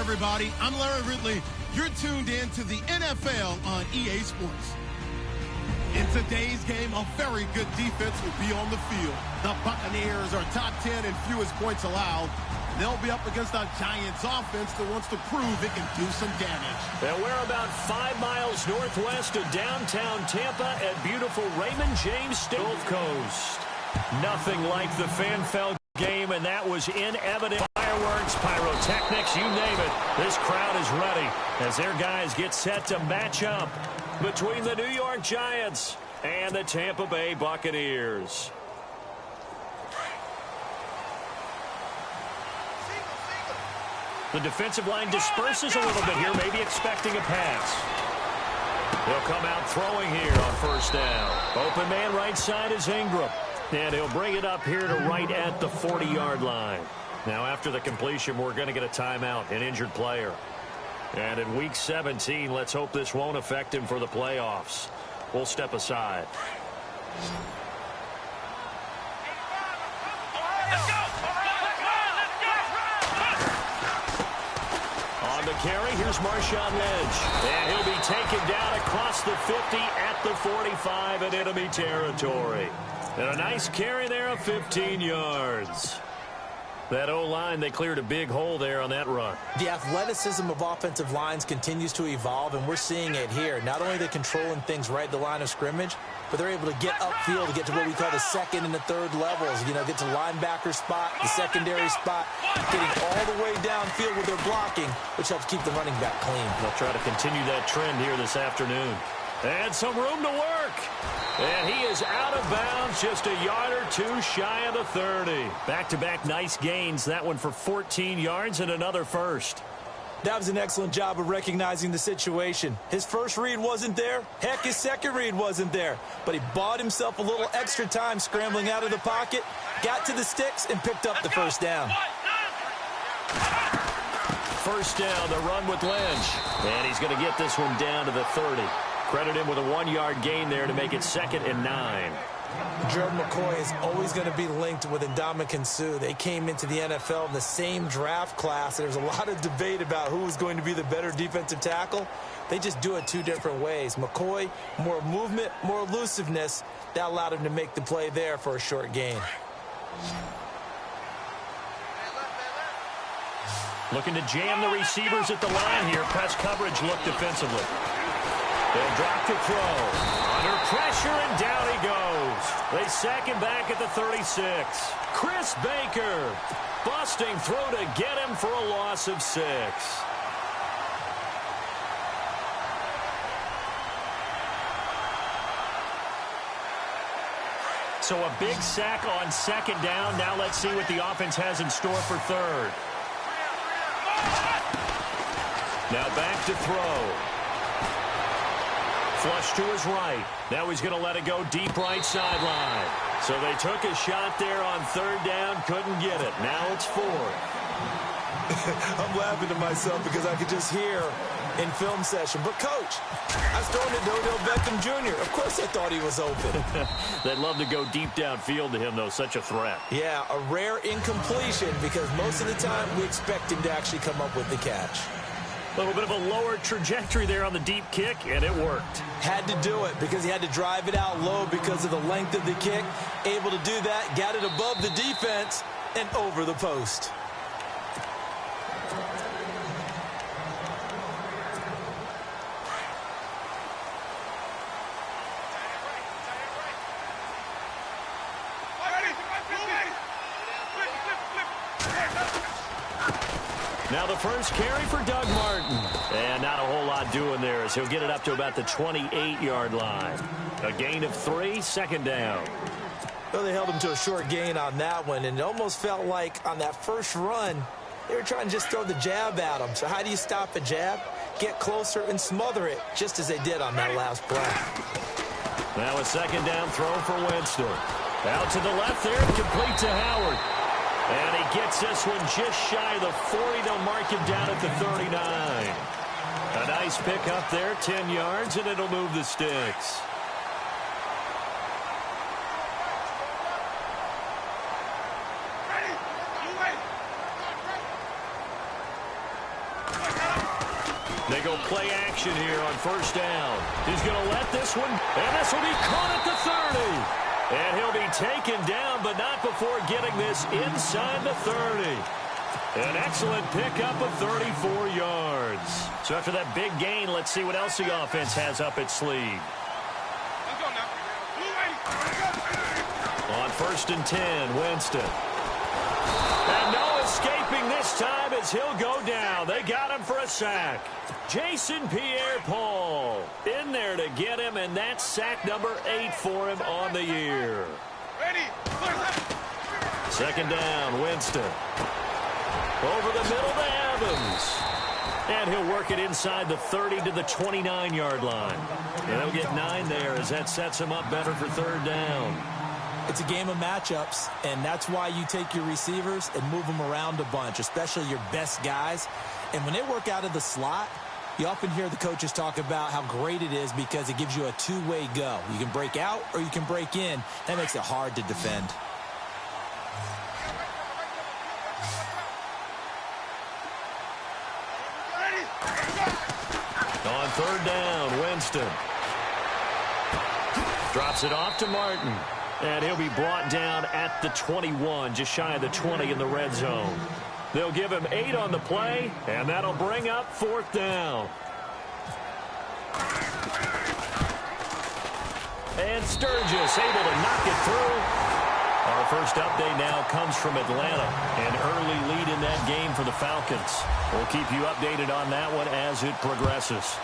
everybody. I'm Larry Ridley. You're tuned in to the NFL on EA Sports. In today's game, a very good defense will be on the field. The Buccaneers are top 10 in fewest points allowed. They'll be up against a Giants offense that wants to prove it can do some damage. And we're about 5 miles northwest of downtown Tampa at beautiful Raymond James Stadium. Gulf Coast. Nothing like the fan-felt game, and that was in evidence. Fireworks, pyrotechnics, you name it. This crowd is ready as their guys get set to match up between the New York Giants and the Tampa Bay Buccaneers. The defensive line disperses a little bit here, maybe expecting a pass. He'll come out throwing here on first down. Open man right side is Ingram. And he'll bring it up here to right at the 40-yard line. Now, after the completion, we're going to get a timeout, an injured player. And in Week 17, let's hope this won't affect him for the playoffs. We'll step aside. On the carry, here's Marshawn Lynch. And he'll be taken down across the 50 at the 45 in enemy territory. And a nice carry there of 15 yards. That O-line, they cleared a big hole there on that run. The athleticism of offensive lines continues to evolve, and we're seeing it here. Not only are they controlling things right at the line of scrimmage, but they're able to get upfield to get to what we call the second and the third levels. You know, get to linebacker spot, the secondary spot, getting all the way downfield with their blocking, which helps keep the running back clean. They'll try to continue that trend here this afternoon. And some room to work. And he is out of bounds, just a yard or two shy of the 30. Back-to-back nice gains. That one for 14 yards and another first. That was an excellent job of recognizing the situation. His first read wasn't there. Heck, his second read wasn't there. But he bought himself a little extra time scrambling out of the pocket, got to the sticks, and picked up the first down. First down, the run with Lynch. And he's going to get this one down to the 30. Credit him with a 1-yard gain there to make it 2nd and 9. Gerald McCoy is always going to be linked with Ndamukong Suh. They came into the NFL in the same draft class. There's a lot of debate about who was going to be the better defensive tackle. They just do it two different ways. McCoy, more movement, more elusiveness. That allowed him to make the play there for a short gain. Looking to jam the receivers at the line here. Press coverage look defensively. They'll drop to throw. Under pressure, and down he goes. They sack him back at the 36. Chris Baker busting through to get him for a loss of 6. So a big sack on 2nd down. Now let's see what the offense has in store for 3rd. Now back to throw. Flush to his right. Now he's going to let it go deep right sideline. So they took a shot there on 3rd down, couldn't get it. Now it's 4th. I'm laughing to myself because I could just hear in film session. But, Coach, I was throwing it to Odell Beckham Jr. Of course I thought he was open. They'd love to go deep downfield to him, though. Such a threat. Yeah, a rare incompletion because most of the time we expect him to actually come up with the catch. A little bit of a lower trajectory there on the deep kick, and it worked. Had to do it because he had to drive it out low because of the length of the kick. Able to do that, got it above the defense and over the post. Now the first carry for Doug Martin. And not a whole lot doing there as he'll get it up to about the 28-yard line. A gain of 3, 2nd down. Well, they held him to a short gain on that one, and it almost felt like on that first run, they were trying to just throw the jab at him. So how do you stop a jab? Get closer and smother it, just as they did on that last play. Now a 2nd down throw for Winston. Out to the left there, complete to Howard. And he gets this one just shy of the 40. They'll mark him down at the 39. A nice pick up there, 10 yards, and it'll move the sticks. They go play action here on first down. He's going to let this one, and this will be caught at the 30. And he'll be taken down, but not before getting this inside the 30. An excellent pickup of 34 yards. So after that big gain, let's see what else the offense has up its sleeve. On 1st and 10, Winston. And no escaping this time as he'll go down. They got him for a sack. Jason Pierre-Paul in there to get him, and that's sack number 8 for him on the year. 2nd down, Winston. Over the middle to Evans. And he'll work it inside the 30 to the 29-yard line. And he'll get 9 there as that sets him up better for 3rd down. It's a game of matchups, and that's why you take your receivers and move them around a bunch, especially your best guys. And when they work out of the slot, you often hear the coaches talk about how great it is because it gives you a two-way go. You can break out or you can break in. That makes it hard to defend. On 3rd down, Winston. Drops it off to Martin. And he'll be brought down at the 21, just shy of the 20 in the red zone. They'll give him 8 on the play, and that'll bring up 4th down. And Sturgis able to knock it through. Our first update now comes from Atlanta. An early lead in that game for the Falcons. We'll keep you updated on that one as it progresses.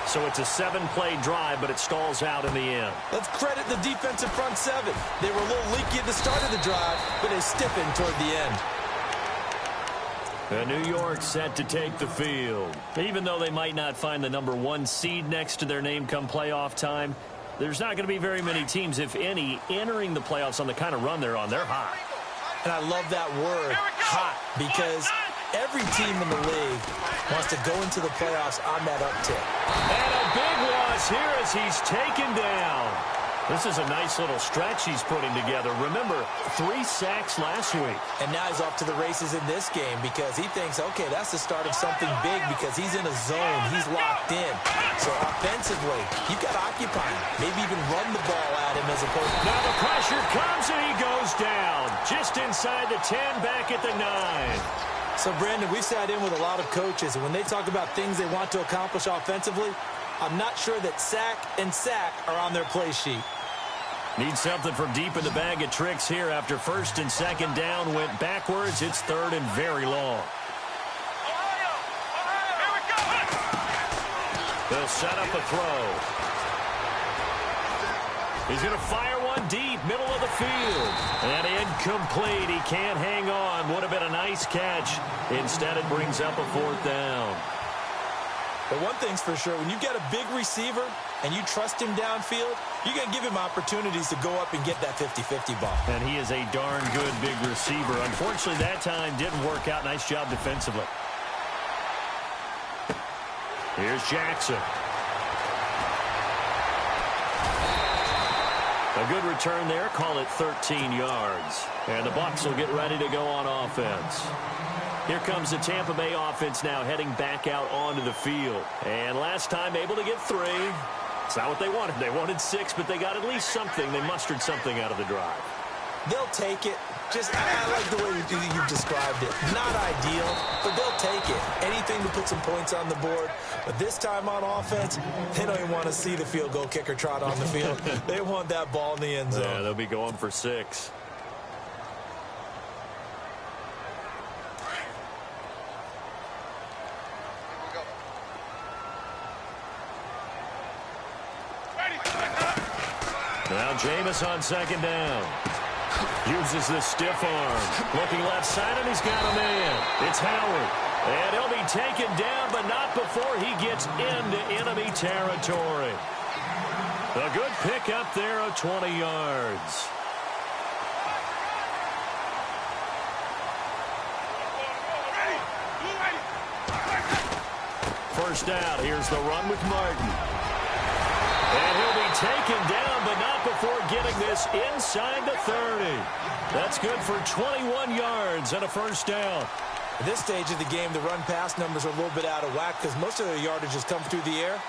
So it's a 7-play drive, but it stalls out in the end. Let's credit the defensive front 7. They were a little leaky at the start of the drive, but they stiffened toward the end. And New York set to take the field. Even though they might not find the number 1 seed next to their name come playoff time, there's not going to be very many teams, if any, entering the playoffs on the kind of run they're on. They're hot. And I love that word, hot, because every team in the league wants to go into the playoffs on that uptick. And a big loss here as he's taken down. This is a nice little stretch he's putting together. Remember, 3 sacks last week. And now he's off to the races in this game because he thinks, okay, that's the start of something big because he's in a zone. He's locked in. So offensively, you've got to occupy him. Maybe even run the ball at him as opposed to... Now the pressure comes and he goes down. Just inside the 10, back at the 9. So, Brandon, we've sat in with a lot of coaches, and when they talk about things they want to accomplish offensively, I'm not sure that sack and sack are on their play sheet. Need something from deep in the bag of tricks here after 1st and 2nd down went backwards. It's 3rd and very long. They'll set up a throw. He's going to fire one deep, middle of the field. And incomplete. He can't hang on. Would have been a nice catch. Instead, it brings up a 4th down. But one thing's for sure, when you've got a big receiver and you trust him downfield, you're going to give him opportunities to go up and get that 50-50 ball. And he is a darn good big receiver. Unfortunately, that time didn't work out. Nice job defensively. Here's Jackson. A good return there. Call it 13 yards. And the Bucs will get ready to go on offense. Here comes the Tampa Bay offense now heading back out onto the field. And last time able to get 3. It's not what they wanted. They wanted 6, but they got at least something. They mustered something out of the drive. They'll take it. Just, I like the way you've described it. Not ideal, but they'll take it. Anything to put some points on the board. But this time on offense, they don't even want to see the field goal kicker trot on the field. They want that ball in the end zone. Yeah, they'll be going for 6. Now Jameis on 2nd down. Uses the stiff arm. Looking left side, and he's got a man. It's Howard. And he'll be taken down, but not before he gets into enemy territory. A good pickup there of 20 yards. First down. Here's the run with Martin. And he'll be taken down, but not before getting this inside the 30. That's good for 21 yards and a first down. At this stage of the game, the run-pass numbers are a little bit out of whack because most of their yardage has come through the air.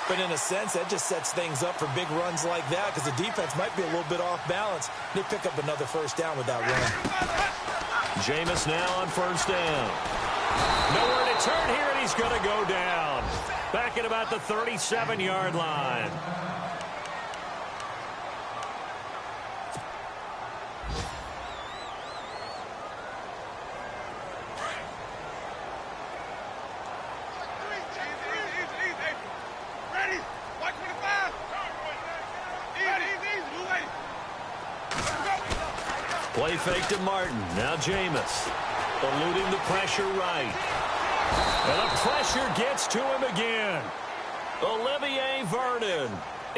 But in a sense, that just sets things up for big runs like that because the defense might be a little bit off balance. They pick up another first down with that run. Jameis now on first down. Nowhere to turn here, and he's going to go down. Back at about the 37-yard line. Play fake to Martin. Now Jameis. Eluding the pressure right. And the pressure gets to him again. Olivier Vernon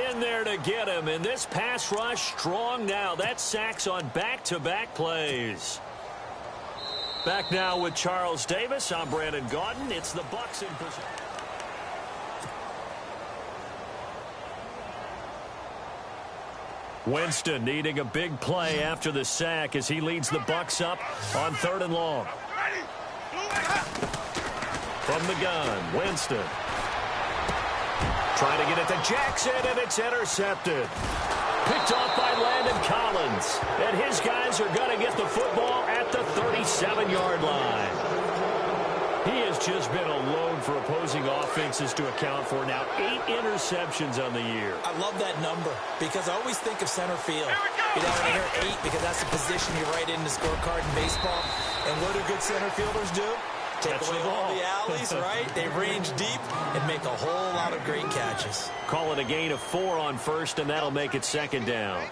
in there to get him. And this pass rush strong now. That's sacks on back-to-back plays. Back now with Charles Davis. I'm Brandon Gaudin. It's the Bucs in position. Winston needing a big play after the sack as he leads the Bucs up on 3rd and long. From the gun, Winston. Trying to get it to Jackson, and it's intercepted. Picked off by Landon Collins. And his guys are going to get the football at the 37-yard line. He has just been a load for opposing offenses to account for. Now 8 interceptions on the year. I love that number because I always think of center field. You know, when I hear 8 because that's the position you write in the scorecard in baseball. And what do good center fielders do? Take away all the alleys, right? They range deep and make a whole lot of great catches. Call it a gain of 4 on first, and that'll make it 2nd down.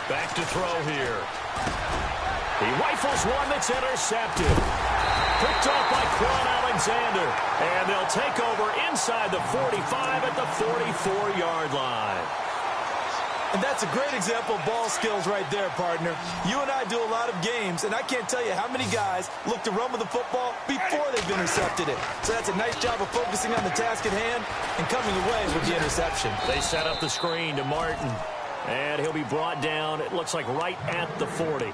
Back to throw here. He rifles one that's intercepted. Picked off by Quan Alexander. And they'll take over inside the 45 at the 44-yard line. And that's a great example of ball skills right there, partner. You and I do a lot of games, and I can't tell you how many guys look to run with the football before they've intercepted it. So that's a nice job of focusing on the task at hand and coming away with the interception. They set up the screen to Martin. And he'll be brought down, it looks like, right at the 40.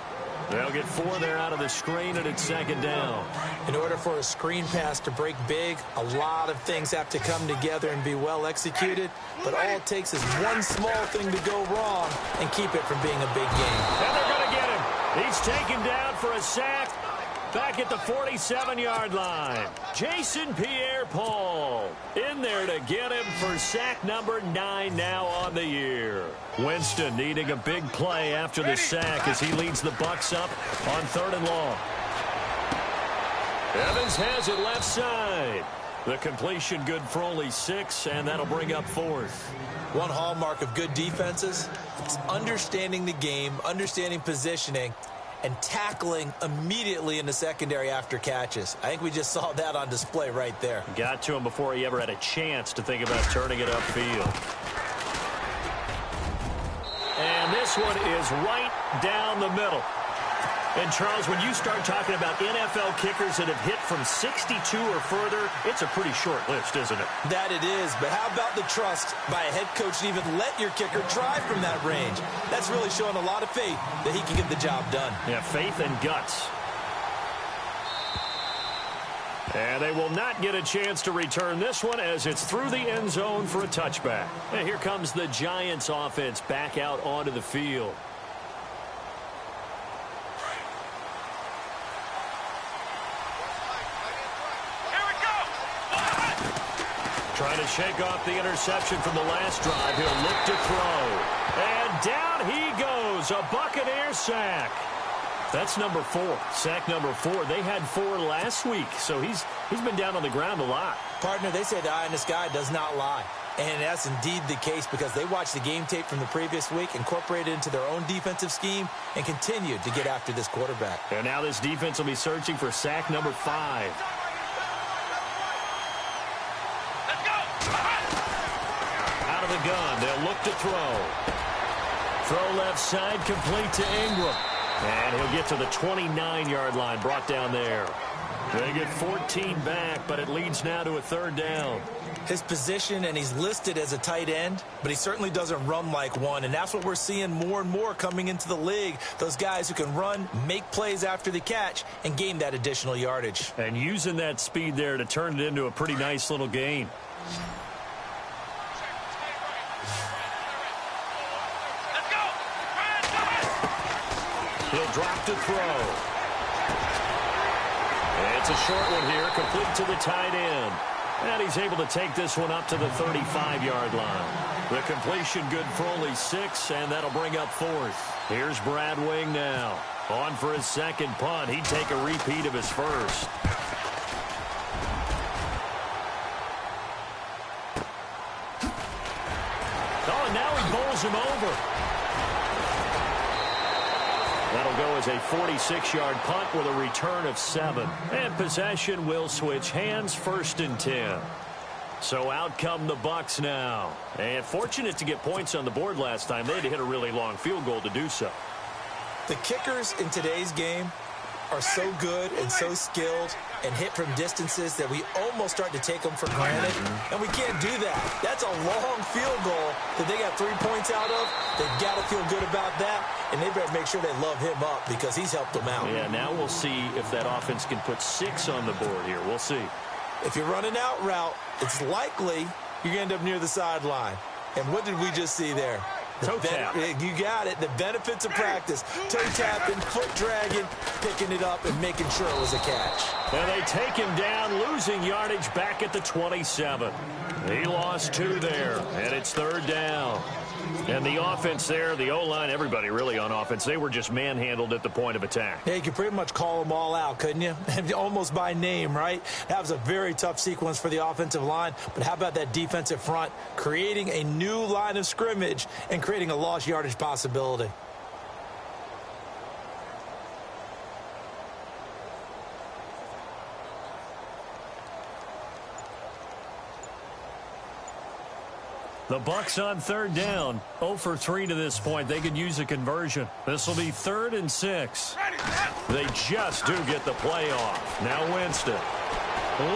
They'll get 4 there out of the screen, and it's 2nd down. In order for a screen pass to break big, a lot of things have to come together and be well executed. But all it takes is one small thing to go wrong and keep it from being a big game. And they're going to get him. He's taken down for a sack. Back at the 47-yard line. Jason Pierre-Paul in there to get him for sack number 9 now on the year. Winston needing a big play after the sack as he leads the Bucs up on 3rd and long. Evans has it left side. The completion good for only 6, and that'll bring up 4th. One hallmark of good defenses is understanding the game, understanding positioning, and tackling immediately in the secondary after catches. I think we just saw that on display right there. Got to him before he ever had a chance to think about turning it upfield. And this one is right down the middle. And, Charles, when you start talking about NFL kickers that have hit from 62 or further, it's a pretty short list, isn't it? That it is, but how about the trust by a head coach to even let your kicker try from that range? That's really showing a lot of faith that he can get the job done. Yeah, faith and guts. And they will not get a chance to return this one as it's through the end zone for a touchback. And here comes the Giants offense back out onto the field. Trying to shake off the interception from the last drive. He'll look to throw. And down he goes. A Buccaneer sack. That's number 4. Sack number 4. They had 4 last week, so he's been down on the ground a lot. Partner, they say the eye in the sky does not lie. And that's indeed the case because they watched the game tape from the previous week, incorporated it into their own defensive scheme, and continued to get after this quarterback. And now this defense will be searching for sack number 5. The gun. They'll look to throw. Throw left side, complete to Ingram. And he'll get to the 29-yard line, brought down there. They get 14 back, but it leads now to a third down. His position, and he's listed as a tight end, but he certainly doesn't run like one, and that's what we're seeing more and more coming into the league. Those guys who can run, make plays after the catch, and gain that additional yardage. And using that speed there to turn it into a pretty nice little gain. He'll drop to throw. It's a short one here, complete to the tight end. And he's able to take this one up to the 35-yard line. The completion good for only 6, and that'll bring up 4th. Here's Brad Wing now. On for his second punt. He'd take a repeat of his first. Oh, and now he bowls him over. That'll go as a 46-yard punt with a return of 7. And possession will switch hands, 1st and 10. So out come the Bucs now. And fortunate to get points on the board last time. They had to hit a really long field goal to do so. The kickers in today's game are so good and so skilled and hit from distances that we almost start to take them for granted. And we can't do that. That's a long field goal that they got 3 points out of. They've got to feel good about that, and they better make sure they love him up because he's helped them out. Yeah, now we'll see if that offense can put 6 on the board here. We'll see. If you're running out route, it's likely you're going to end up near the sideline. And what did we just see there? Toe tap. You got it. The benefits of practice. Toe tapping, foot dragging, picking it up, and making sure it was a catch. And they take him down, losing yardage back at the 27. He lost 2 there, and it's 3rd down. And the offense there, the O-line, everybody really on offense, they were just manhandled at the point of attack. Yeah, you could pretty much call them all out, couldn't you? Almost by name, right? That was a very tough sequence for the offensive line. But how about that defensive front creating a new line of scrimmage and creating a lost yardage possibility? The Bucs on 3rd down, 0 for 3 to this point. They could use a conversion. This will be 3rd and 6. They just do get the play off. Now Winston.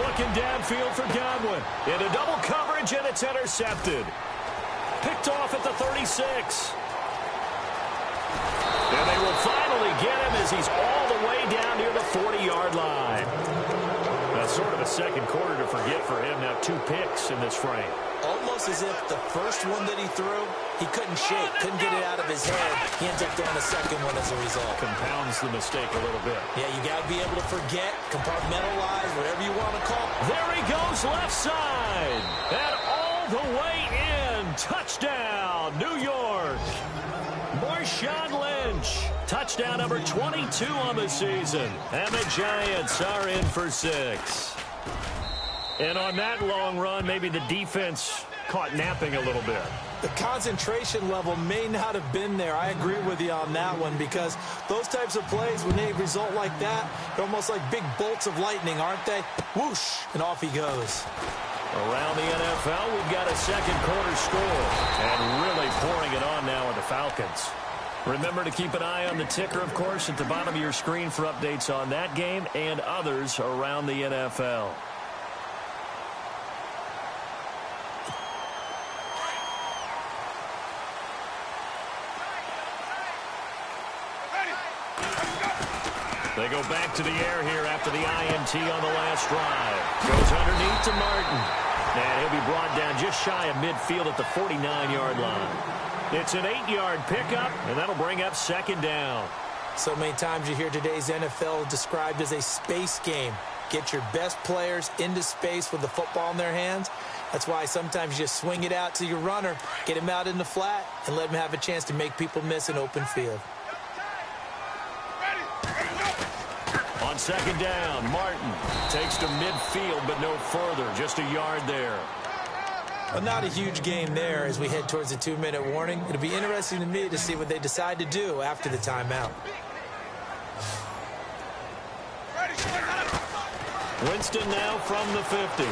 Looking downfield for Godwin. Into double coverage, and it's intercepted. Picked off at the 36. And they will finally get him as he's all the way down near the 40-yard line. That's sort of a second quarter to forget for him. Now 2 picks in this frame. Almost as if the first one that he threw, he couldn't shake, couldn't get it out of his head. He ends up throwing a second one as a result. Compounds the mistake a little bit. Yeah, you got to be able to forget, compartmentalize, whatever you want to call it. There he goes left side. And all the way in. Touchdown, New York. Marshawn Lynch. Touchdown number 22 on the season. And the Giants are in for 6. And on that long run, maybe the defense caught napping a little bit. The concentration level may not have been there. I agree with you on that one because those types of plays, when they result like that, they're almost like big bolts of lightning, aren't they? Whoosh, and off he goes. Around the NFL, we've got a second quarter score. And really pouring it on now with the Falcons. Remember to keep an eye on the ticker, of course, at the bottom of your screen for updates on that game and others around the NFL. They go back to the air here after the INT on the last drive. Goes underneath to Martin. And he'll be brought down just shy of midfield at the 49-yard line. It's an 8-yard pickup, and that'll bring up 2nd down. So many times you hear today's NFL described as a space game. Get your best players into space with the football in their hands. That's why sometimes you just swing it out to your runner, get him out in the flat, and let him have a chance to make people miss an open field. On 2nd down, Martin takes to midfield, but no further. Just a yard there. Well, not a huge gain there as we head towards the 2-minute warning. It'll be interesting to me to see what they decide to do after the timeout. Winston now from the 50.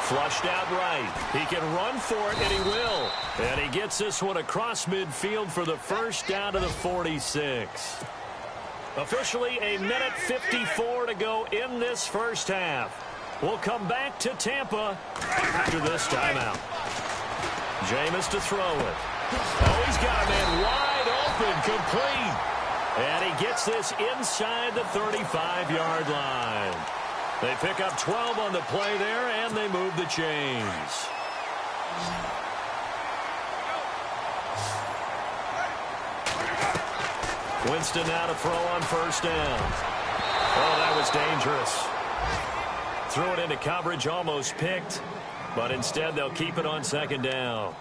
Flushed out right. He can run for it, and he will. And he gets this one across midfield for the first down to the 46. Officially a minute 54 to go in this first half. We'll come back to Tampa after this timeout. Jameis to throw it. Oh, he's got a man wide open, complete. And he gets this inside the 35-yard line. They pick up 12 on the play there, and they move the chains. Winston now to throw on first down. Oh, that was dangerous. Threw it into coverage, almost picked, but instead they'll keep it on second down.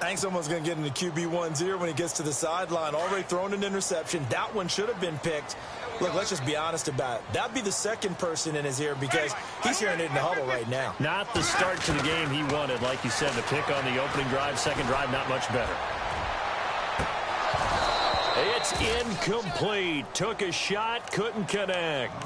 I think someone's going to get into QB1-0 when he gets to the sideline. Already thrown an interception. That one should have been picked. Look, let's just be honest about it. That'd be the second person in his ear because he's hearing it in the huddle right now. Not the start to the game he wanted. Like you said, the pick on the opening drive, second drive, not much better. It's incomplete. Took a shot, couldn't connect.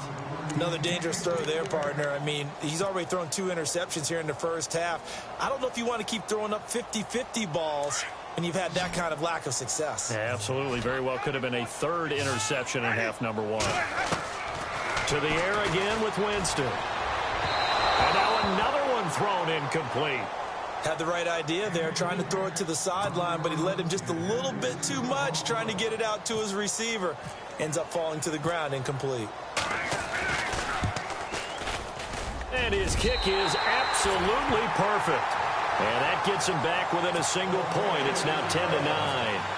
Another dangerous throw there, partner. I mean, he's already thrown 2 interceptions here in the first half. I don't know if you want to keep throwing up 50-50 balls when you've had that kind of lack of success. Yeah, absolutely. Very well could have been a third interception in half number 1. To the air again with Winston. And now another one thrown incomplete. Had the right idea there, trying to throw it to the sideline, but he led him just a little bit too much, trying to get it out to his receiver. Ends up falling to the ground, incomplete. And his kick is absolutely perfect. And that gets him back within a single point. It's now 10-9.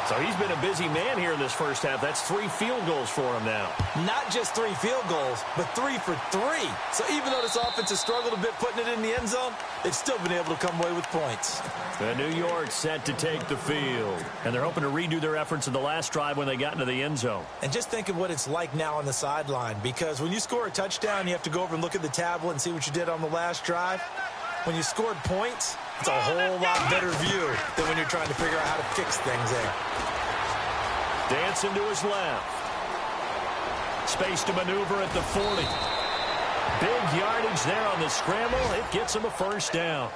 So he's been a busy man here in this first half. That's 3 field goals for him now. Not just 3 field goals, but 3 for 3. So even though this offense has struggled a bit putting it in the end zone, they've still been able to come away with points. The New York set to take the field. And they're hoping to redo their efforts in the last drive when they got into the end zone. And just think of what it's like now on the sideline. Because when you score a touchdown, you have to go over and look at the tablet and see what you did on the last drive. When you scored points, it's a whole lot better view than when you're trying to figure out how to fix things there. Dancing to his left. Space to maneuver at the 40. Big yardage there on the scramble. It gets him a first down.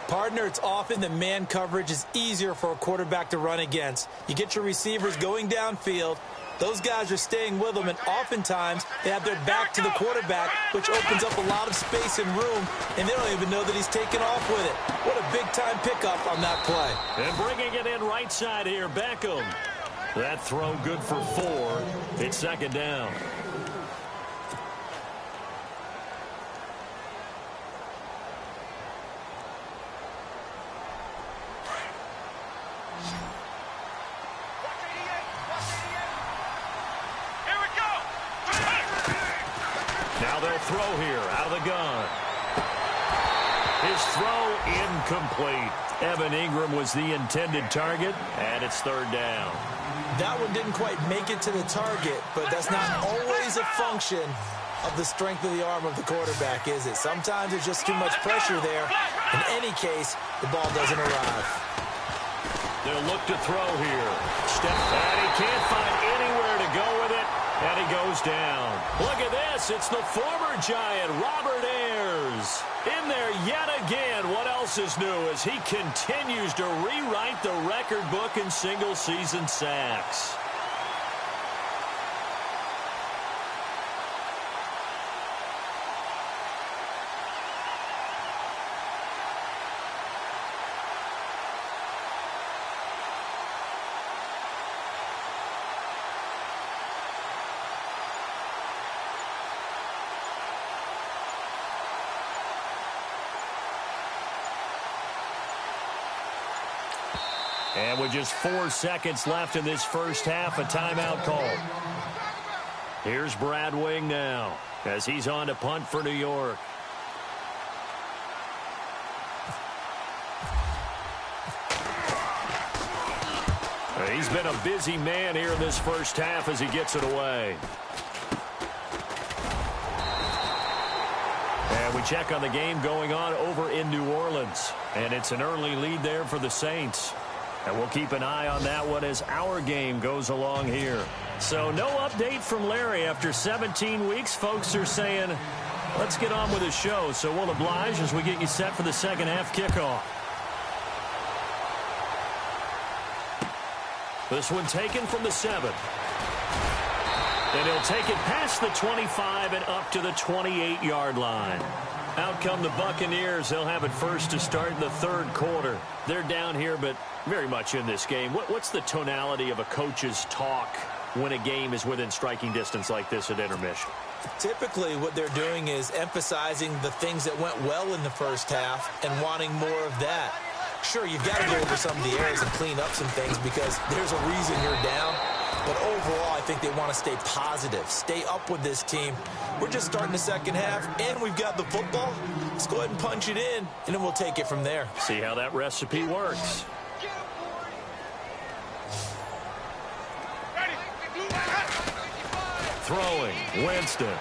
Partner, it's often that man coverage is easier for a quarterback to run against. You get your receivers going downfield. Those guys are staying with them, and oftentimes they have their back to the quarterback, which opens up a lot of space and room, and they don't even know that he's taken off with it. What a big-time pickup on that play. And bringing it in right side here, Beckham. That throw good for 4. It's second down. Now they'll throw here out of the gun. His throw incomplete. Evan Ingram was the intended target, and it's third down. That one didn't quite make it to the target, but that's not always a function of the strength of the arm of the quarterback, is it? Sometimes there's just too much pressure there. In any case, the ball doesn't arrive. They'll look to throw here. Step, and he can't find anywhere to go with it, and he goes down. Look at this. It's the former Giant, Robert Ayers. In there yet again. What else is new as he continues to rewrite the record book in single-season sacks. And with just 4 seconds left in this first half, a timeout call. Here's Brad Wing now as he's on to punt for New York. He's been a busy man here in this first half as he gets it away. And we check on the game going on over in New Orleans. And it's an early lead there for the Saints. And we'll keep an eye on that one as our game goes along here. So no update from Larry after 17 weeks. Folks are saying, let's get on with the show. So we'll oblige as we get you set for the second half kickoff. This one taken from the 7. And he'll take it past the 25 and up to the 28-yard line. Out come the Buccaneers. They'll have it first to start in the third quarter. They're down here, but very much in this game. What's the tonality of a coach's talk when a game is within striking distance like this at intermission? Typically, what they're doing is emphasizing the things that went well in the first half and wanting more of that. Sure, you've got to go over some of the errors and clean up some things because there's a reason you're down. But overall, I think they want to stay positive, stay up with this team. We're just starting the second half, and we've got the football. Let's go ahead and punch it in, and then we'll take it from there. See how that recipe works. Throwing, Winston.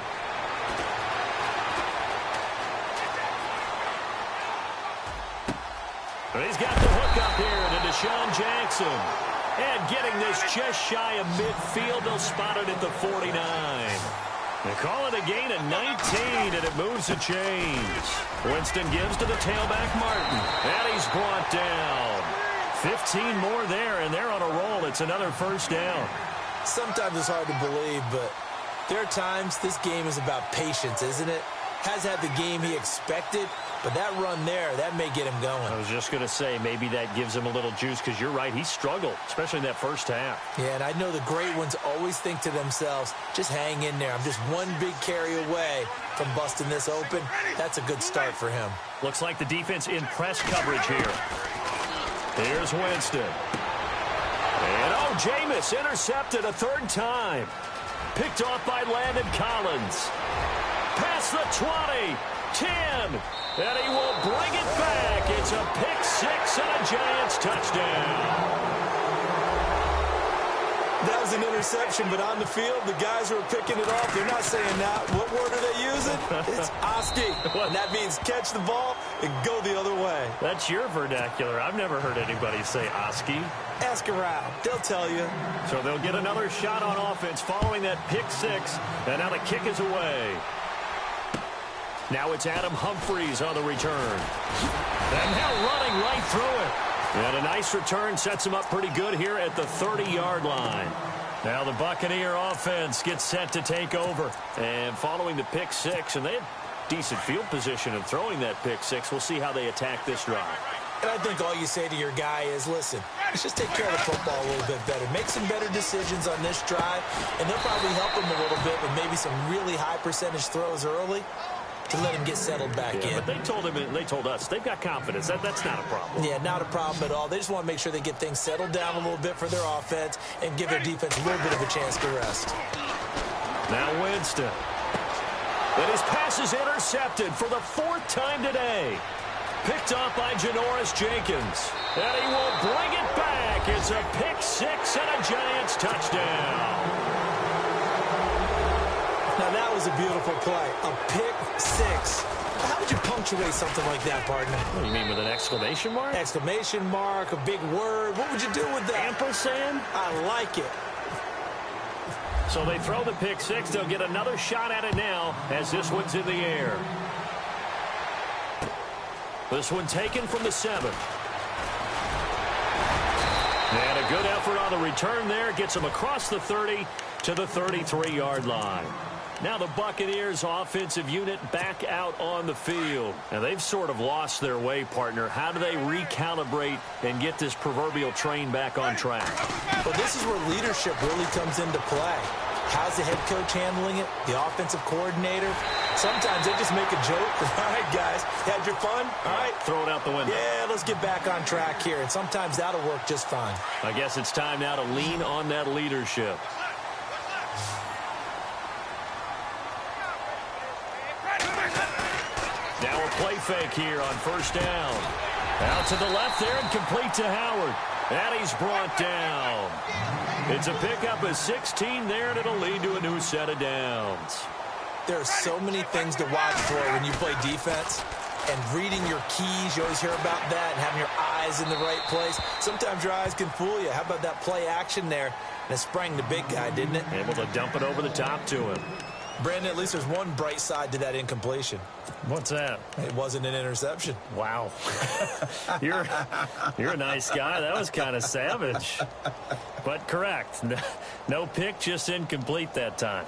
And he's got the hook up here to Deshaun Jackson. And getting this just shy of midfield, they'll spot it at the 49. They call it a gain of 19, and it moves the chains. Winston gives to the tailback, Martin. And he's brought down. 15 more there, and they're on a roll. It's another first down. Sometimes it's hard to believe, but there are times this game is about patience, isn't it? Has had the game he expected, but that run there, that may get him going. I was just going to say, maybe that gives him a little juice, because you're right, he struggled, especially in that first half. Yeah, and I know the great ones always think to themselves, just hang in there. I'm just one big carry away from busting this open. That's a good start for him. Looks like the defense in press coverage here. Here's Winston. And, oh, Jameis intercepted a third time. Picked off by Landon Collins. Past the 20, 10, and he will bring it back. It's a pick six and a Giants touchdown. That was an interception, but on the field, the guys who are picking it off, they're not saying that. What word are they using? It's Oski, and that means catch the ball and go the other way. That's your vernacular. I've never heard anybody say Oski. Ask around. They'll tell you. So they'll get another shot on offense following that pick six, and now the kick is away. Now it's Adam Humphries on the return. And now running right through it. And a nice return sets him up pretty good here at the 30-yard line. Now the Buccaneer offense gets set to take over. And following the pick six, and they had decent field position in throwing that pick six. We'll see how they attack this drive. And I think all you say to your guy is, listen, let's just take care of the football a little bit better. Make some better decisions on this drive, and they'll probably help him a little bit with maybe some really high percentage throws early to let him get settled back in. But they told him, and they told us, they've got confidence. That's not a problem. Yeah, not a problem at all. They just want to make sure they get things settled down a little bit for their offense and give their defense a little bit of a chance to rest. Now Winston. And his pass is intercepted for the fourth time today. Picked off by Janoris Jenkins. And he will bring it back. It's a pick six and a Giants touchdown. Now, that was a beautiful play. A pick six. How would you punctuate something like that, partner? What do you mean, with an exclamation mark? Exclamation mark, a big word. What would you do with that? Ampersand? I like it. So they throw the pick six. They'll get another shot at it now as this one's in the air. This one taken from the 7. And a good effort on the return there. Gets him across the 30 to the 33-yard line. Now the Buccaneers offensive unit back out on the field. And they've sort of lost their way, partner. How do they recalibrate and get this proverbial train back on track? Well, this is where leadership really comes into play. How's the head coach handling it? The offensive coordinator? Sometimes they just make a joke. All right, guys, had your fun? All right. Throw it out the window. Yeah, let's get back on track here. And sometimes that'll work just fine. I guess it's time now to lean on that leadership. Now a play fake here on first down. Out to the left there and complete to Howard. And he's brought down. It's a pickup of 16 there, and it'll lead to a new set of downs. There are so many things to watch for when you play defense. And reading your keys, you always hear about that, and having your eyes in the right place. Sometimes your eyes can fool you. How about that play action there? And it sprang the big guy, didn't it? Able to dump it over the top to him. Brandon, at least there's one bright side to that incompletion. What's that? It wasn't an interception. Wow. You're a nice guy. That was kind of savage. But correct. No pick, just incomplete that time.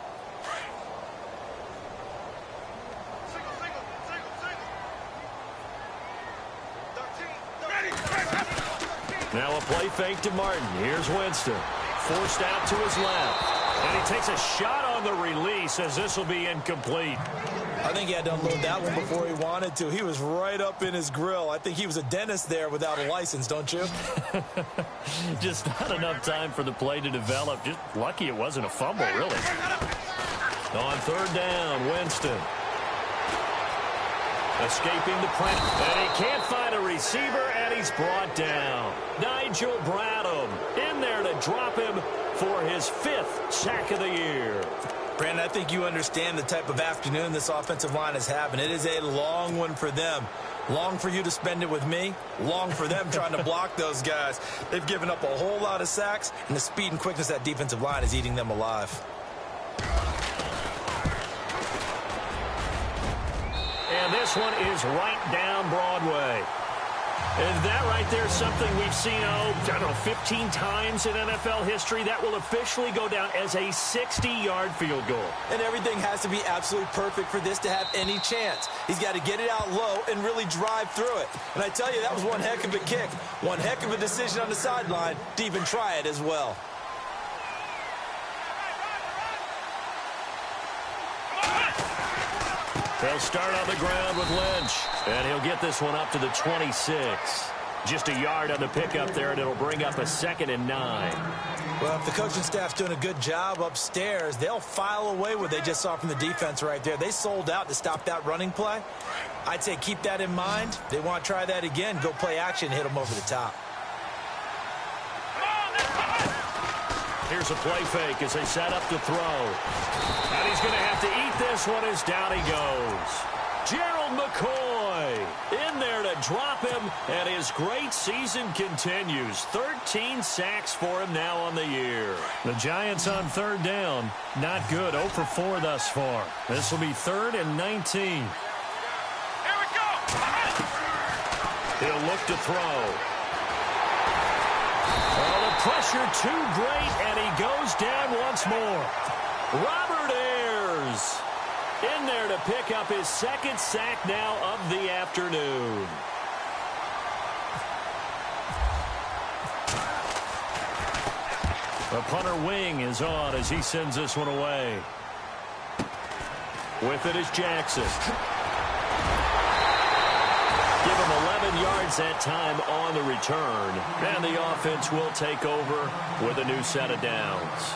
Now a play fake to Martin. Here's Winston. Forced out to his left. And he takes a shot on the release as this will be incomplete. I think he had to unload that one before he wanted to. He was right up in his grill. I think he was a dentist there without a license, don't you? Just not enough time for the play to develop. Just lucky it wasn't a fumble, really. On third down, Winston. Escaping the pressure. And he can't find a receiver, and he's brought down. Nigel Bradham in there to drop him for his 5th sack of the year. Brandon, I think you understand the type of afternoon this offensive line is having. It is a long one for them. Long for you to spend it with me. Long for them trying to block those guys. They've given up a whole lot of sacks, and the speed and quickness of that defensive line is eating them alive. And this one is right down Broadway. And that right there is something we've seen, I don't know, 15 times in NFL history. That will officially go down as a 60-yard field goal. And everything has to be absolutely perfect for this to have any chance. He's got to get it out low and really drive through it. And I tell you, that was one heck of a kick. One heck of a decision on the sideline to even try it as well. They'll start on the ground with Lynch. And he'll get this one up to the 26. Just a yard on the pickup there, and it'll bring up a 2nd and 9. Well, if the coaching staff's doing a good job upstairs, they'll file away what they just saw from the defense right there. They sold out to stop that running play. I'd say keep that in mind. They want to try that again. Go play action, hit them over the top. Here's a play fake as they set up to throw. And he's going to have to eat this one as down he goes. Gerald McCoy in there to drop him, and his great season continues. 13 sacks for him now on the year. The Giants on third down. Not good. 0 for 4 thus far. This will be 3rd and 19. Here we go. He'll look to throw. Oh, the pressure too great, and he goes down once more. Robert Ayers in there to pick up his 2nd sack now of the afternoon. The punter Wing is on as he sends this one away. With it is Jackson. Give him 11 yards that time on the return. And the offense will take over with a new set of downs.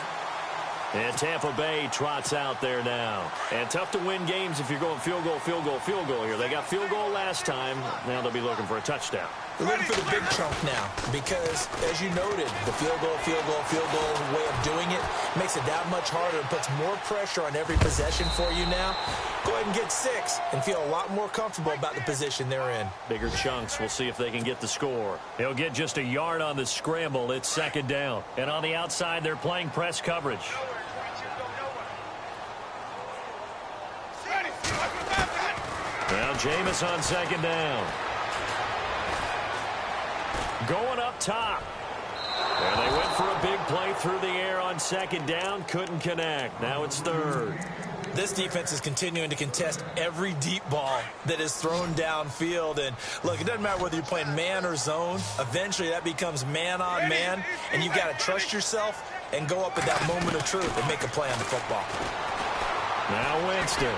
And Tampa Bay trots out there now. And tough to win games if you're going field goal, field goal, field goal here. They got field goal last time. Now they'll be looking for a touchdown. They're looking for the big chunk now because, as you noted, the field goal way of doing it makes it that much harder and puts more pressure on every possession for you now. Go ahead and get 6 and feel a lot more comfortable about the position they're in. Bigger chunks. We'll see if they can get the score. He'll get just a yard on the scramble. It's 2nd down. And on the outside, they're playing press coverage. Now Jameis on 2nd down. Going up top. And they went for a big play through the air on 2nd down. Couldn't connect. Now it's 3rd. This defense is continuing to contest every deep ball that is thrown downfield. And, look, it doesn't matter whether you're playing man or zone. Eventually that becomes man on man. And you've got to trust yourself and go up at that moment of truth and make a play on the football. Now Winston.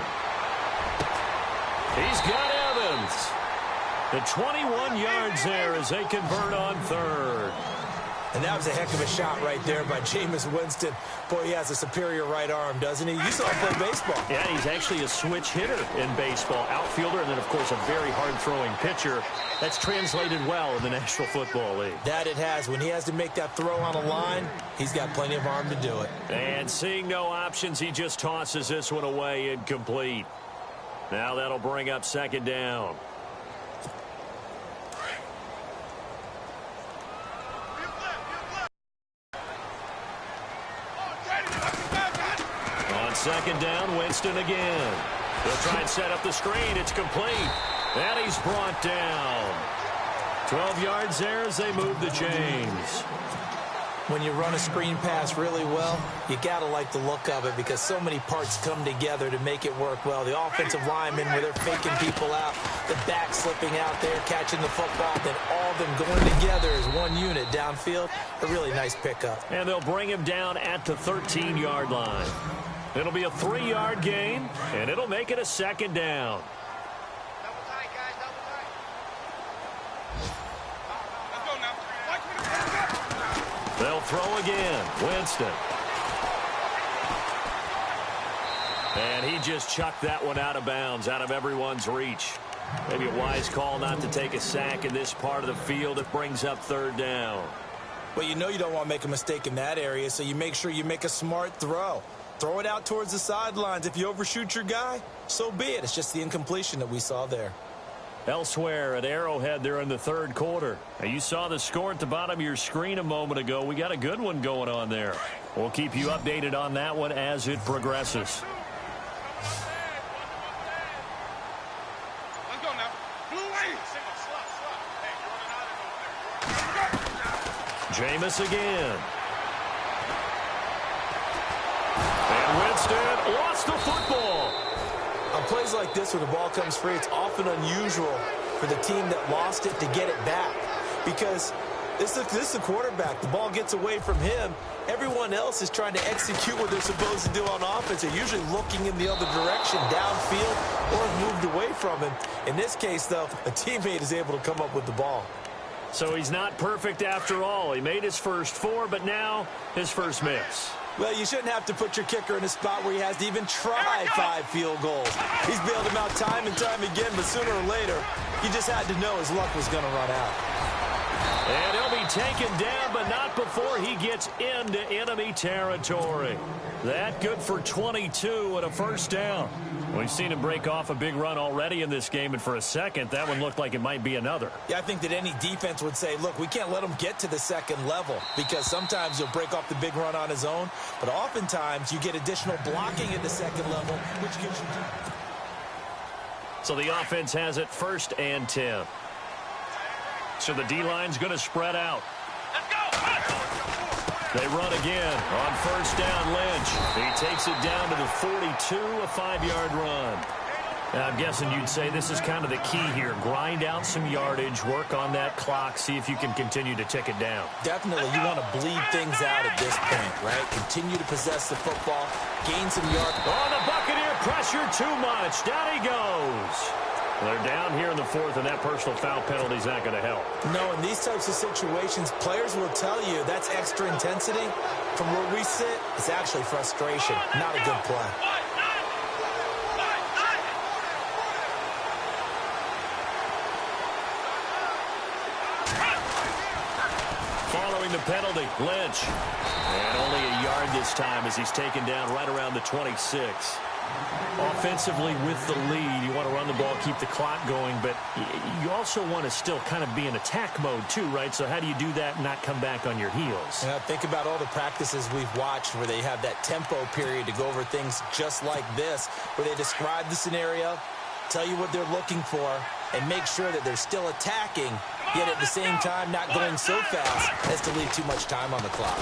He's got Evans. The 21 yards there as they convert on 3rd. And that was a heck of a shot right there by Jameis Winston. Boy, he has a superior right arm, doesn't he? You saw him play baseball. Yeah, he's actually a switch hitter in baseball. Outfielder and then, of course, a very hard-throwing pitcher. That's translated well in the National Football League. That it has. When he has to make that throw on a line, he's got plenty of arm to do it. And seeing no options, he just tosses this one away incomplete. Now that'll bring up 2nd down. On second down, Winston again. They'll try and set up the screen. It's complete. And he's brought down. 12 yards there as they move the chains. When you run a screen pass really well, you got to like the look of it because so many parts come together to make it work well. The offensive linemen, where they're faking people out, the back slipping out there, catching the football, then all of them going together as one unit downfield. A really nice pickup. And they'll bring him down at the 13-yard line. It'll be a 3-yard gain, and it'll make it a second down. They'll throw again. Winston. And he just chucked that one out of bounds, out of everyone's reach. Maybe a wise call not to take a sack in this part of the field. It brings up third down. Well, you know you don't want to make a mistake in that area, so you make sure you make a smart throw. Throw it out towards the sidelines. If you overshoot your guy, so be it. It's just the incompletion that we saw there. Elsewhere at Arrowhead, they're in the third quarter. Now, you saw the score at the bottom of your screen a moment ago. We got a good one going on there. We'll keep you updated on that one as it progresses. Let's go now. Blue wave. Jameis again. And Winston lost the football. On plays like this, where the ball comes free, it's often unusual for the team that lost it to get it back. Because this is the quarterback. The ball gets away from him. Everyone else is trying to execute what they're supposed to do on offense. They're usually looking in the other direction, downfield, or moved away from him. In this case, though, a teammate is able to come up with the ball. So he's not perfect after all. He made his first 4, but now his first miss. Well, you shouldn't have to put your kicker in a spot where he has to even try 5 field goals. He's bailed him out time and time again, but sooner or later, you just had to know his luck was going to run out. And he'll be taken down, but not before he gets into enemy territory. That good for 22 and a first down. We've seen him break off a big run already in this game, and for a second, that one looked like it might be another. Yeah, I think that any defense would say, look, we can't let him get to the second level because sometimes he'll break off the big run on his own, but oftentimes you get additional blocking at the second level, which gives you... So the offense has it 1st and 10. So the D-line's going to spread out. They run again on 1st down. Lynch. He takes it down to the 42, a 5-yard run. Now, I'm guessing you'd say this is kind of the key here. Grind out some yardage, work on that clock, see if you can continue to tick it down. Definitely. You want to bleed things out at this point, right? Continue to possess the football, gain some yards. Oh, the Buccaneer pressure too much. Down he goes. They're down here in the 4th, and that personal foul penalty is not going to help. No, in these types of situations, players will tell you that's extra intensity. From where we sit, it's actually frustration, not a good play. Following the penalty, Lynch. And only a yard this time as he's taken down right around the 26. Offensively with the lead, you want to run the ball, keep the clock going, but you also want to still kind of be in attack mode too, right? So how do you do that and not come back on your heels? Yeah, think about all the practices we've watched where they have that tempo period to go over things just like this, where they describe the scenario, tell you what they're looking for, and make sure that they're still attacking, yet at the same time not going so fast as to leave too much time on the clock.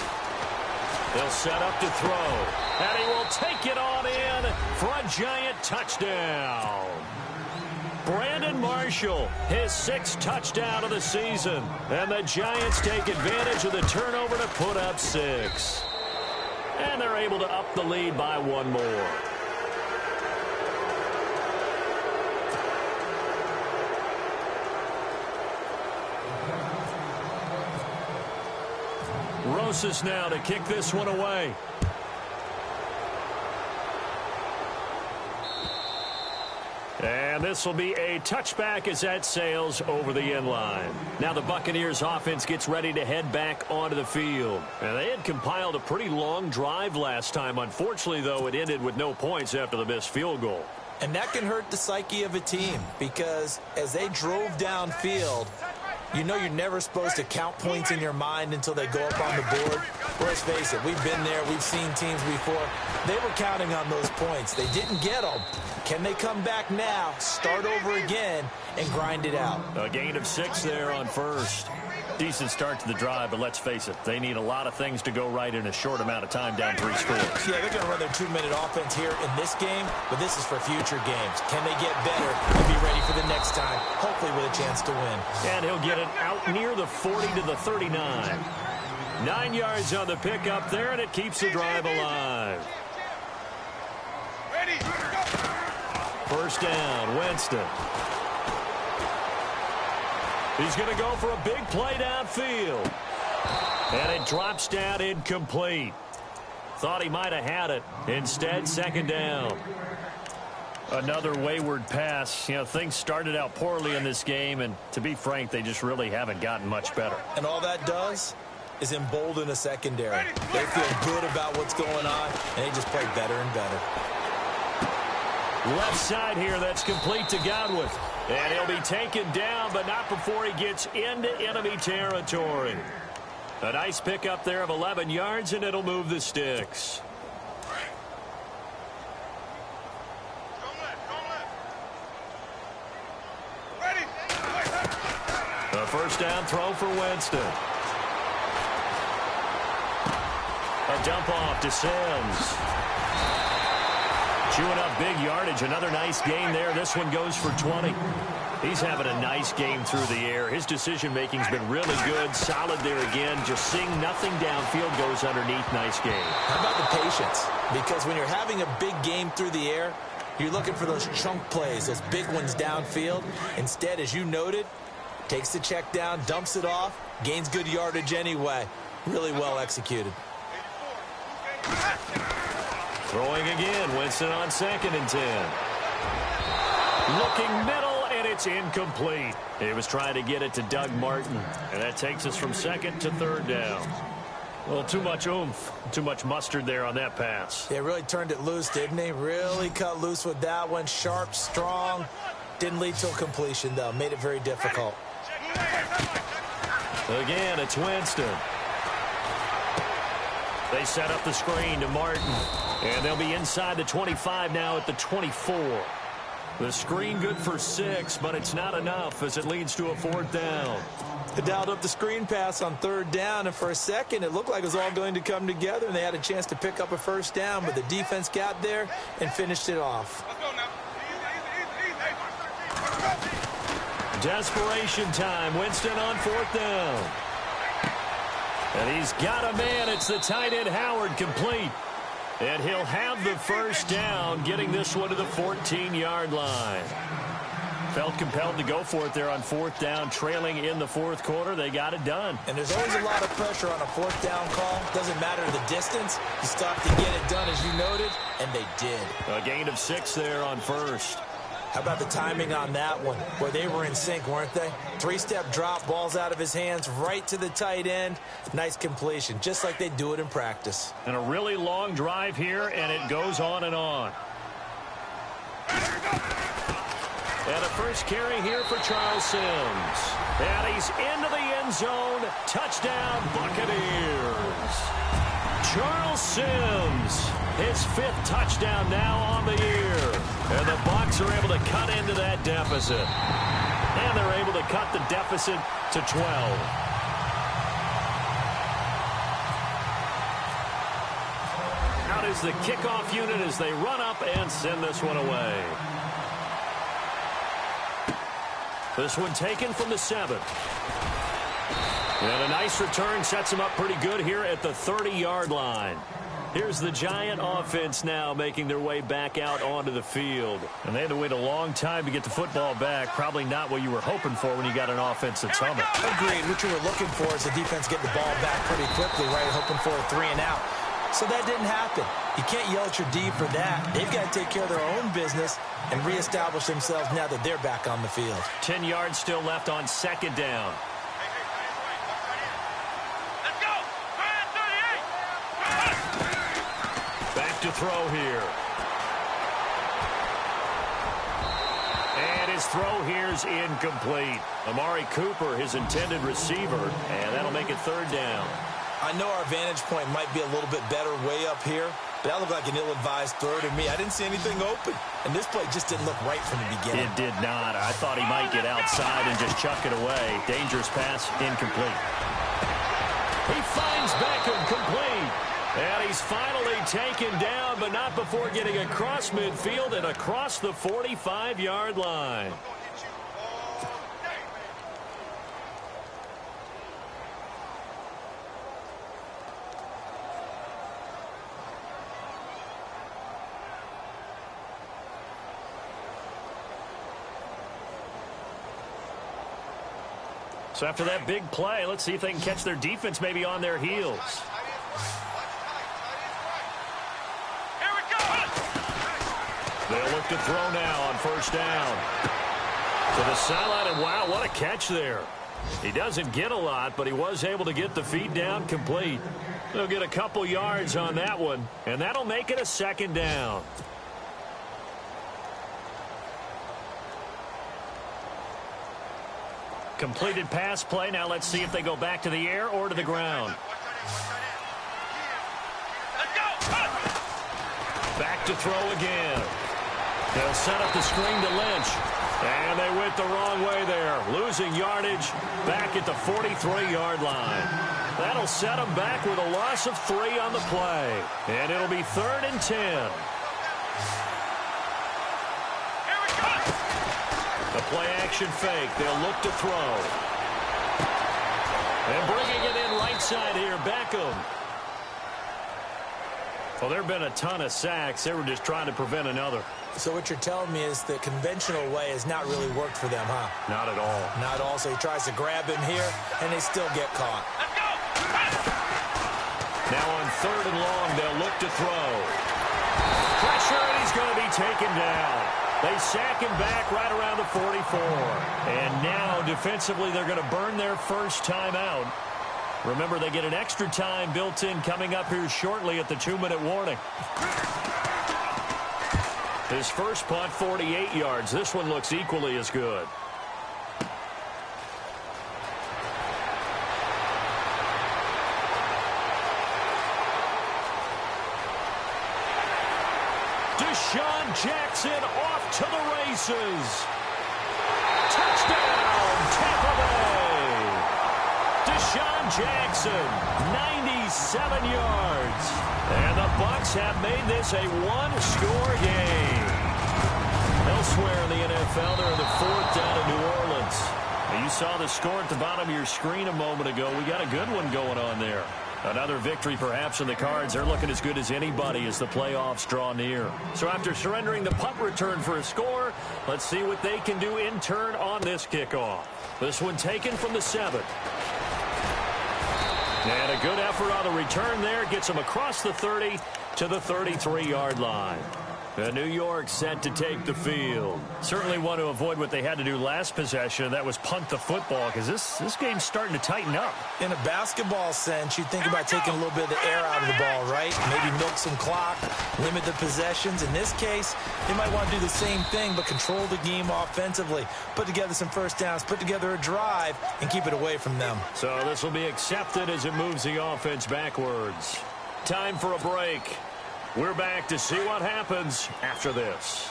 They'll set up to throw, and he will take it on in for a giant touchdown. Brandon Marshall, his 6th touchdown of the season, and the Giants take advantage of the turnover to put up 6. And they're able to up the lead by 1 more. Rosas now to kick this one away. And this will be a touchback as that sails over the end line. Now the Buccaneers offense gets ready to head back onto the field. And they had compiled a pretty long drive last time. Unfortunately, though, it ended with no points after the missed field goal. And that can hurt the psyche of a team because as they drove downfield, You know you're never supposed to count points in your mind until they go up on the board. Well, let's face it, we've been there. We've seen teams before. They were counting on those points. They didn't get them. Can they come back now, start over again, and grind it out? A gain of 6 there on first. Decent start to the drive, but let's face it, they need a lot of things to go right in a short amount of time, down 3 scores. Yeah, they're going to run their 2-minute offense here in this game, but this is for future games. Can they get better and be ready for the next time, hopefully with a chance to win? And he'll get it out near the 40 to the 39. 9 yards on the pickup there, and it keeps the drive alive. Ready, go. First down, Winston. He's going to go for a big play downfield. And it drops down incomplete. Thought he might have had it. Instead, second down. Another wayward pass. You know, things started out poorly in this game, and to be frank, they just really haven't gotten much better. And all that does is embolden a secondary. They feel good about what's going on, and they just play better and better. Left side here, that's complete to Godwin. And he'll be taken down, but not before he gets into enemy territory. A nice pickup there of 11 yards, and it'll move the sticks. Ready. A first down throw for Winston. A dump off to Sims. Chewing up big yardage. Another nice gain there. This one goes for 20. He's having a nice game through the air. His decision-making's been really good. Solid there again. Just seeing nothing downfield goes underneath. Nice game. How about the patience? Because when you're having a big game through the air, you're looking for those chunk plays, those big ones downfield. Instead, as you noted, takes the check down, dumps it off, gains good yardage anyway. Really well executed. Throwing again. Winston on 2nd and 10. Looking middle, and it's incomplete. He was trying to get it to Doug Martin, and that takes us from 2nd to 3rd down. Well, too much oomph, too much mustard there on that pass. They really turned it loose, didn't they? Really cut loose with that one. Sharp, strong. Didn't lead to a completion, though. Made it very difficult. Again, it's Winston. They set up the screen to Martin, and they'll be inside the 25 now at the 24. The screen good for 6, but it's not enough as it leads to a 4th down. They dialed up the screen pass on 3rd down, and for a second it looked like it was all going to come together, and they had a chance to pick up a 1st down, but the defense got there and finished it off. Let's go now. Desperation time. Winston on 4th down. And he's got a man. It's the tight end Howard, complete. And he'll have the 1st down, getting this one to the 14-yard line. Felt compelled to go for it there on 4th down, trailing in the 4th quarter. They got it done. And there's always a lot of pressure on a 4th down call. Doesn't matter the distance. You still have to get it done, as you noted, and they did. A gain of 6 there on 1st. How about the timing on that one, where they were in sync, weren't they? 3-step drop, balls out of his hands, right to the tight end. Nice completion, just like they do it in practice. And a really long drive here, and it goes on and on. And a first carry here for Charles Sims. And he's into the end zone. Touchdown, Buccaneers. Charles Sims, his 5th touchdown now on the year. And the Bucs are able to cut into that deficit. And they're able to cut the deficit to 12. Out is the kickoff unit as they run up and send this one away. This one taken from the 7th. And a nice return sets them up pretty good here at the 30-yard line. Here's the Giant offense now making their way back out onto the field. And they had to wait a long time to get the football back. Probably not what you were hoping for when you got an offense that's humming. Agreed. What you were looking for is the defense getting the ball back pretty quickly, right? Hoping for a 3 and out. So that didn't happen. You can't yell at your D for that. They've got to take care of their own business and reestablish themselves now that they're back on the field. 10 yards still left on 2nd down. To throw here. And his his throw here's incomplete. Amari Cooper, his intended receiver, and that'll make it third down. I know our vantage point might be a little bit better way up here, but that looked like an ill-advised throw to me. I didn't see anything open, and this play just didn't look right from the beginning. It did not. I thought he might get outside and just chuck it away. Dangerous pass, incomplete. He finds Beckham, complete. And he's finally taken down, but not before getting across midfield and across the 45-yard line. So after that big play, let's see if they can catch their defense maybe on their heels. Here we go. They'll look to throw now on first down. To the sideline, and wow, what a catch there. He doesn't get a lot, but he was able to get the feet down complete. They'll get a couple yards on that one, and that'll make it a second down. Completed pass play. Now let's see if they go back to the air or to the ground. Back to throw again. They'll set up the screen to Lynch. And they went the wrong way there. Losing yardage back at the 43-yard line. That'll set them back with a loss of 3 on the play. And it'll be 3rd and 10. The play-action fake. They'll look to throw. And bringing it in right side here, Beckham. Well, there have been a ton of sacks. They were just trying to prevent another. So what you're telling me is the conventional way has not really worked for them, huh? Not at all. Not at all. So he tries to grab him here, and they still get caught. Now on 3rd and long, they'll look to throw. Pressure, and he's going to be taken down. They sack him back right around the 44. And now, defensively, they're going to burn their first time out. Remember, they get an extra time built in coming up here shortly at the 2-minute warning. His first punt, 48 yards. This one looks equally as good. Deshaun Jackson off to the races. Touchdown, Tampa Bay. Deshaun Jackson, 97 yards. And the Bucs have made this a one-score game. Elsewhere in the NFL, they're in the 4th down in New Orleans. Now, you saw the score at the bottom of your screen a moment ago. We got a good one going on there. Another victory perhaps in the cards. They're looking as good as anybody as the playoffs draw near. So after surrendering the punt return for a score, let's see what they can do in turn on this kickoff. This one taken from the 7. And a good effort on the return there. Gets them across the 30 to the 33-yard line. New York set to take the field. Certainly want to avoid what they had to do last possession. That was punt the football, because this game's starting to tighten up. In a basketball sense, you think about taking a little bit of the air out of the ball, right? Maybe milk some clock, limit the possessions. In this case, they might want to do the same thing, but control the game offensively. Put together some first downs, put together a drive, and keep it away from them. So this will be accepted as it moves the offense backwards. Time for a break. We're back to see what happens after this.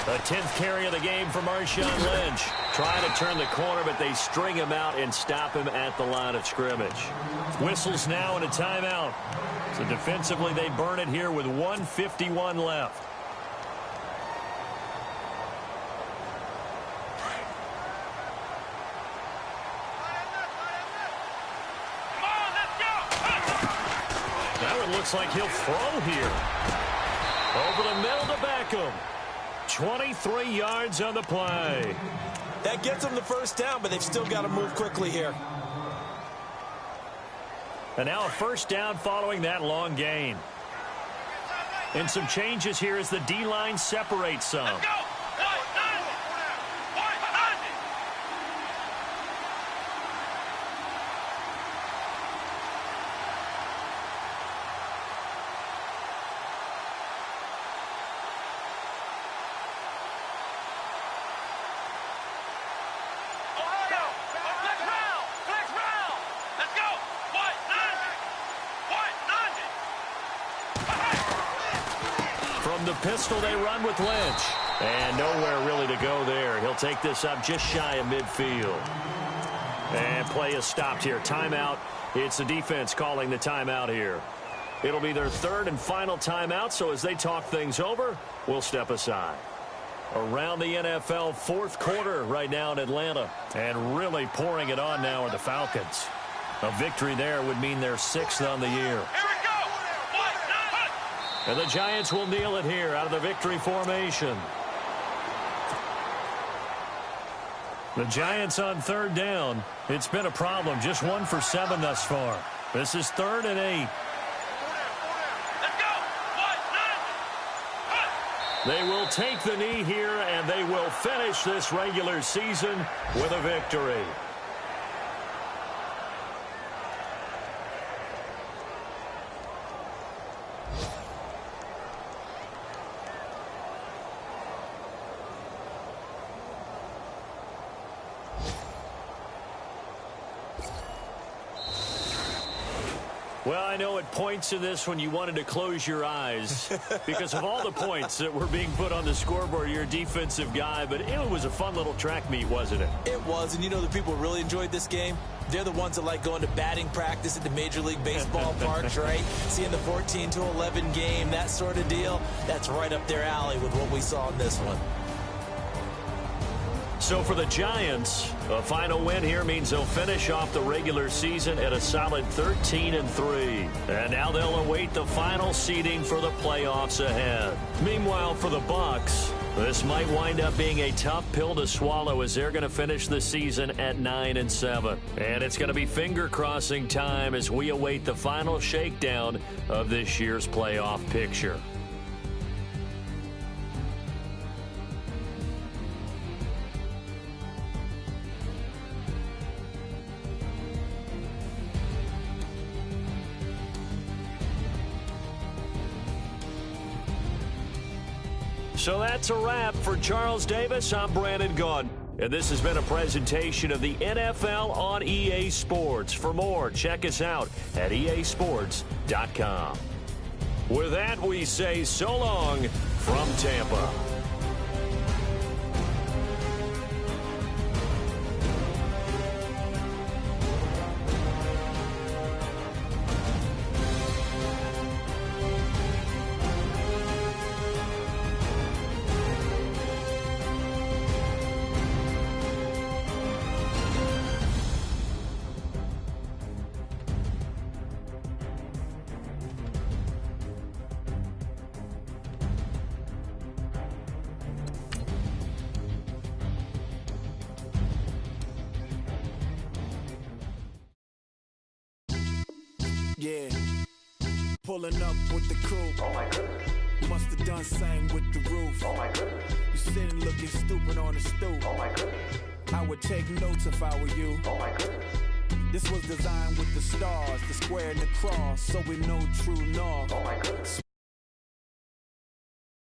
The 10th carry of the game for Marshawn Lynch. Trying to turn the corner, but they string him out and stop him at the line of scrimmage. Whistles now and a timeout. So defensively, they burn it here with 1:51 left. Looks like he'll throw here. Over the middle to Beckham. 23 yards on the play. That gets them the first down, but they've still got to move quickly here. And now a first down following that long gain. And some changes here as the D-line separates some. From the pistol, they run with Lynch. And nowhere really to go there. He'll take this up just shy of midfield. And play is stopped here. Timeout. It's the defense calling the timeout here. It'll be their third and final timeout, so as they talk things over, we'll step aside. Around the NFL fourth quarter right now in Atlanta. And really pouring it on now are the Falcons. A victory there would mean they're sixth on the year. And the Giants will kneel it here out of the victory formation. The Giants on third down. It's been a problem. Just 1 for 7 thus far. This is 3rd and 8. They will take the knee here, and they will finish this regular season with a victory. Well, I know it points to this when you wanted to close your eyes because of all the points that were being put on the scoreboard. You're a defensive guy, but it was a fun little track meet, wasn't it? It was, and you know the people who really enjoyed this game? They're the ones that like going to batting practice at the Major League Baseball parks, right? Seeing the 14-11 game, that sort of deal. That's right up their alley with what we saw in this one. So for the Giants, a final win here means they'll finish off the regular season at a solid 13-3. And now they'll await the final seeding for the playoffs ahead. Meanwhile, for the Bucs, this might wind up being a tough pill to swallow as they're going to finish the season at 9-7. And it's going to be finger-crossing time as we await the final shakedown of this year's playoff picture. So that's a wrap. For Charles Davis, I'm Brandon Gaudin. And this has been a presentation of the NFL on EA Sports. For more, check us out at easports.com. With that, we say so long from Tampa. Yeah, pulling up with the coupe. Oh my goodness. Must have done same with the roof. Oh my goodness. You sitting looking stupid on the stoop. Oh my goodness. I would take notes if I were you. Oh my goodness. This was designed with the stars, the square and the cross, so we know true north. Oh my goodness.